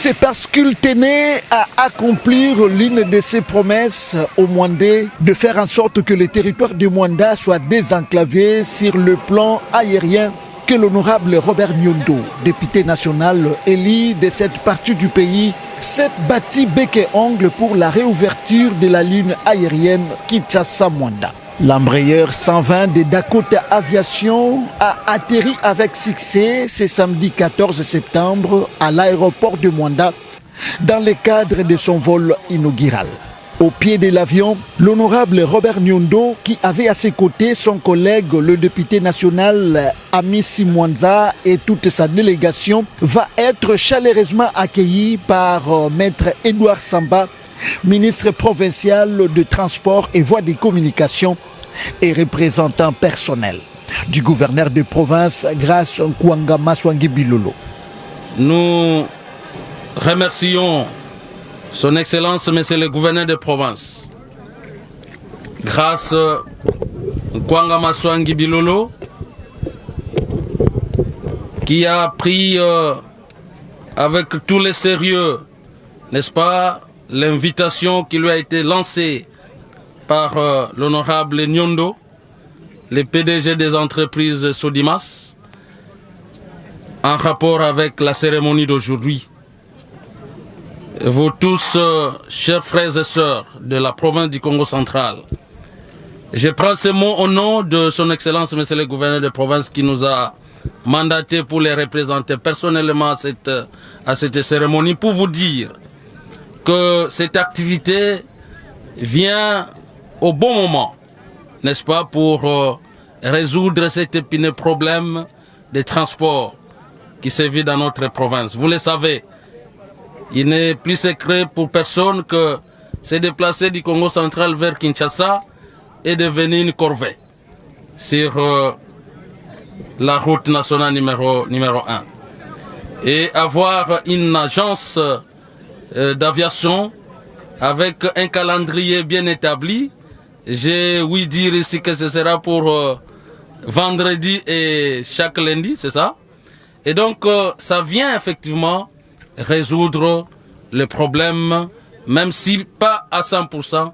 C'est parce qu'il tenait à accomplir l'une de ses promesses au Mwandais de faire en sorte que le territoire du Mwanda soit désenclavé sur le plan aérien que l'honorable Robert Nyondo, député national élu de cette partie du pays, s'est battu bec et ongle pour la réouverture de la ligne aérienne Kinshasa-Mwanda. L'embrayeur 120 de Dakota Aviation a atterri avec succès ce samedi 14 septembre à l'aéroport de Mwanda dans le cadre de son vol inaugural. Au pied de l'avion, l'honorable Robert Nyondo, qui avait à ses côtés son collègue le député national Amissi Mwanza et toute sa délégation, va être chaleureusement accueilli par maître Edouard Samba, ministre provincial de Transport et Voies de Communication et représentant personnel du gouverneur de province Grace Nkwanga Maswangi Bilolo. Nous remercions Son Excellence, Monsieur le gouverneur de province, Grace Nkwanga Maswangi Bilolo, qui a pris avec tout le sérieux, n'est-ce pas, l'invitation qui lui a été lancée par l'honorable Nyondo, le PDG des entreprises Sodimas, en rapport avec la cérémonie d'aujourd'hui. Vous tous, chers frères et sœurs de la province du Congo central, je prends ces mots au nom de son Excellence, Monsieur le gouverneur de province, qui nous a mandaté pour les représenter personnellement à cette cérémonie, pour vous dire que cette activité vient au bon moment, n'est-ce pas, pour résoudre cet épineux problème de transport qui sévit dans notre province. Vous le savez, il n'est plus secret pour personne que se déplacer du Congo central vers Kinshasa est devenu une corvée sur la route nationale numéro 1. Et avoir une agence d'aviation avec un calendrier bien établi, j'ai ouï dire ici que ce sera pour vendredi et chaque lundi, c'est ça? Et donc ça vient effectivement résoudre le problème, même si pas à 100%,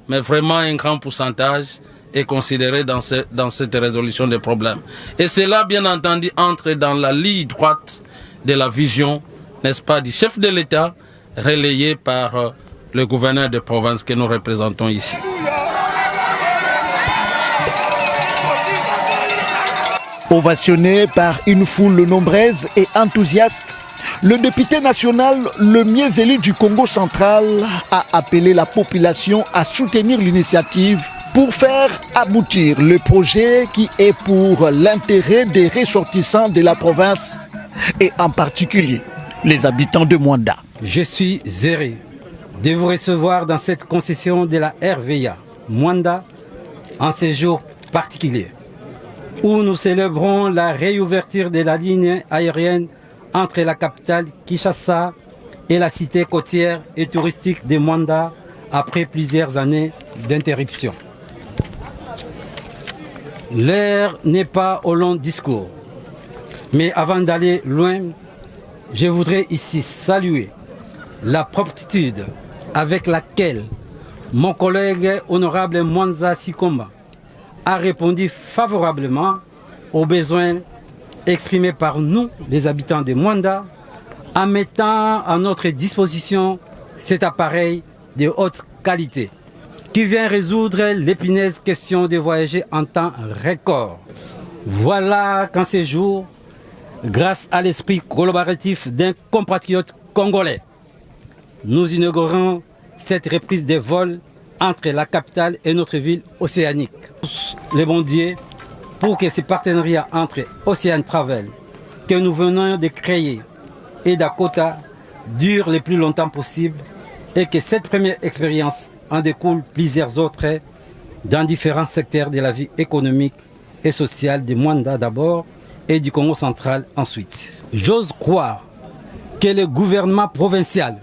mais vraiment un grand pourcentage est considéré dans cette résolution des problèmes. Et cela, bien entendu, entre dans la ligne droite de la vision, n'est-ce pas, du chef de l'État, relayé par le gouverneur de province que nous représentons ici. Ovationné par une foule nombreuse et enthousiaste, le député national le mieux élu du Congo central a appelé la population à soutenir l'initiative pour faire aboutir le projet qui est pour l'intérêt des ressortissants de la province et en particulier les habitants de Mwanda. Je suis heureux de vous recevoir dans cette concession de la RVA Mwanda en ce jour particulier où nous célébrons la réouverture de la ligne aérienne entre la capitale Kinshasa et la cité côtière et touristique de Mwanda après plusieurs années d'interruption. L'heure n'est pas au long discours, mais avant d'aller loin, je voudrais ici saluer la promptitude avec laquelle mon collègue honorable Mwanza Sikomba a répondu favorablement aux besoins exprimés par nous, les habitants de Mwanda, en mettant à notre disposition cet appareil de haute qualité qui vient résoudre l'épineuse question de voyager en temps record. Voilà qu'en ces jours, grâce à l'esprit collaboratif d'un compatriote congolais, nous inaugurons cette reprise des vols entre la capitale et notre ville océanique. Le bon Dieu, pour que ce partenariat entre Ocean Travel que nous venons de créer et Dakota dure le plus longtemps possible et que cette première expérience en découle plusieurs autres dans différents secteurs de la vie économique et sociale de Mwanda d'abord et du Congo central ensuite. J'ose croire que le gouvernement provincial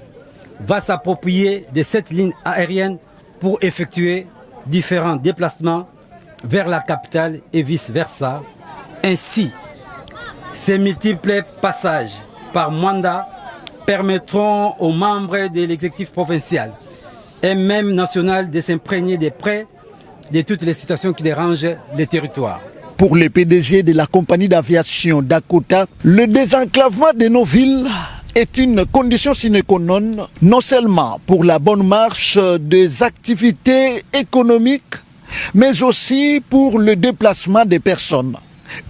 va s'approprier de cette ligne aérienne pour effectuer différents déplacements vers la capitale et vice-versa. Ainsi, ces multiples passages par Mwanda permettront aux membres de l'exécutif provincial et même national de s'imprégner des prêts de toutes les situations qui dérangent les territoires. Pour le PDG de la compagnie d'aviation Dakota, le désenclavement de nos villes est une condition sine qua non, non seulement pour la bonne marche des activités économiques, mais aussi pour le déplacement des personnes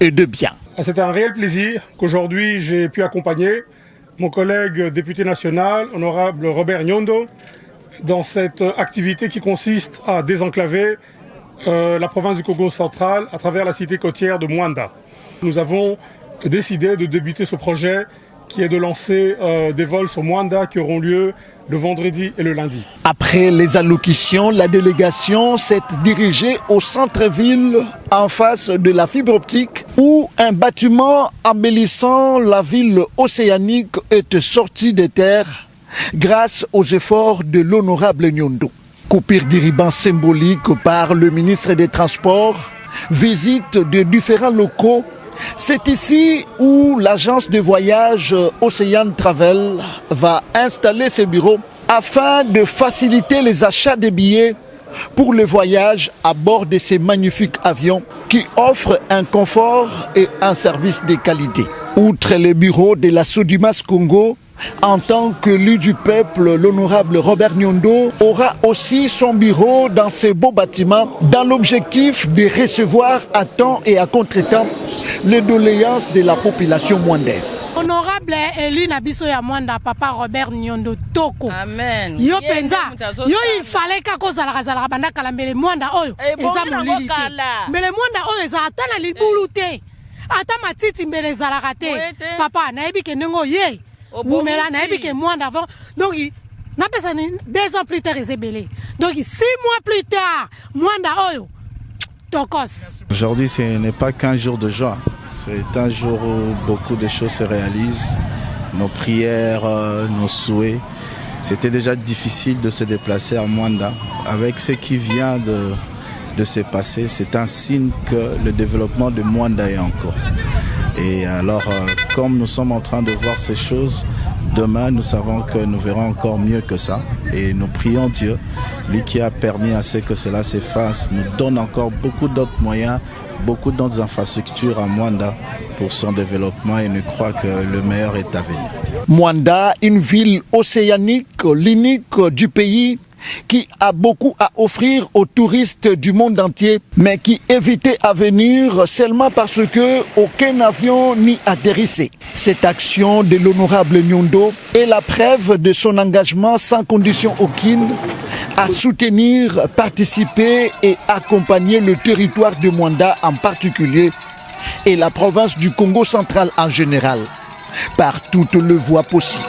et de biens. C'est un réel plaisir qu'aujourd'hui j'ai pu accompagner mon collègue député national, honorable Robert Nyondo, dans cette activité qui consiste à désenclaver la province du Congo central à travers la cité côtière de Mwanda. Nous avons décidé de débuter ce projet qui est de lancer des vols sur Mwanda qui auront lieu le vendredi et le lundi. Après les allocutions, la délégation s'est dirigée au centre-ville en face de la fibre optique où un bâtiment embellissant la ville océanique est sorti des terres grâce aux efforts de l'honorable Nyondo. Coupure du ruban symbolique par le ministre des Transports, visite de différents locaux. C'est ici où l'agence de voyage Ocean Travel va installer ses bureaux afin de faciliter les achats de billets pour le voyage à bord de ces magnifiques avions qui offrent un confort et un service de qualité. Outre les bureaux de la Sodimas Congo, en tant qu'élu du peuple, l'honorable Robert Nyondo aura aussi son bureau dans ces beaux bâtiments dans l'objectif de recevoir à temps et à contre-temps les doléances de la population mwandaise. Honorable élu Nabiso ya Mwanda, papa Robert Nyondo Toko. Amen. Yo penza, yo il fallait qu'ako zalaka banda kala mbele Mwanda oyo eza molili te. Mbele Mwanda oyo eza atana libulu te. Ata matiti mbele zalaka te. Papa nayebi ke ndenge ye. Oumela nayebi ke Mwanda avant. Donc n'a pas 2 ans plus tard ezebele. Donc 6 mois plus tard Mwanda oyo Tokos. Aujourd'hui, ce n'est pas qu'un jour de joie. C'est un jour où beaucoup de choses se réalisent. Nos prières, nos souhaits. C'était déjà difficile de se déplacer à Mwanda. Avec ce qui vient de se passer, c'est un signe que le développement de Mwanda est en cours. Et alors, comme nous sommes en train de voir ces choses, demain, nous savons que nous verrons encore mieux que ça. Et nous prions Dieu, lui qui a permis à ce que cela se fasse, nous donne encore beaucoup d'autres moyens, beaucoup d'autres infrastructures à Mwanda pour son développement et nous croit que le meilleur est à venir. Mwanda, une ville océanique, l'unique du pays, qui a beaucoup à offrir aux touristes du monde entier, mais qui évitait à venir seulement parce que aucun avion n'y atterrissait. Cette action de l'honorable Nyondo est la preuve de son engagement sans condition aucune à soutenir, participer et accompagner le territoire de Mwanda en particulier et la province du Congo central en général par toutes les voies possibles.